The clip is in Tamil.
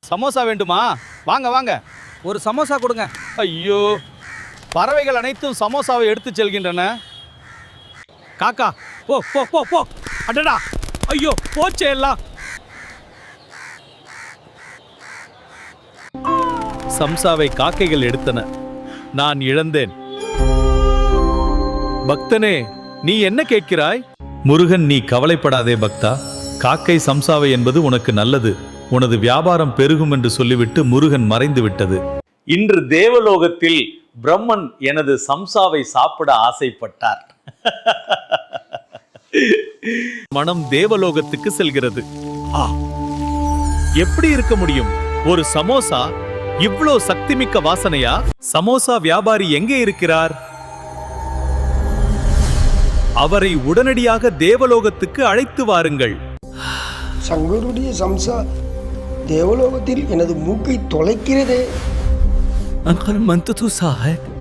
சமோசா வேண்டுமா? வாங்க வாங்க. ஒரு சமோசா கொடுங்க. ஐயோ, பறவைகள் அனைத்தும் சமோசாவை எடுத்து செல்கின்றன. காக்கா, போ போ போ போ. அடடா, ஐயோ, போச்சே எல்லாம். சம்சாவை காக்கைகள் எடுத்தன. நான் இழந்தேன். பக்தனே, நீ என்ன கேட்கிறாய்? முருகன், நீ கவலைப்படாதே பக்தா. காக்கை சம்சாவை என்பது உனக்கு நல்லது. உனது வியாபாரம் பெருகும் என்று சொல்லிவிட்டு முருகன் மறைந்து விட்டது. இன்று தேவலோகத்தில் பிரம்மன் எனது சம்சாவை சாப்பிட ஆசைப்பட்டார். மனம் தேவலோகத்துக்கு செல்கிறது. எப்படி இருக்க முடியும்? ஒரு சமோசா இவ்வளோ சக்திமிக்க வாசனையா? சமோசா வியாபாரி எங்கே இருக்கிறார்? அவரை உடனடியாக தேவலோகத்துக்கு அழைத்து வாருங்கள். சங்கருடைய சம்சா தேவலோகத்தில் எனது மூக்கை தொலைக்கிறதே. अंकल मन तो तू सा है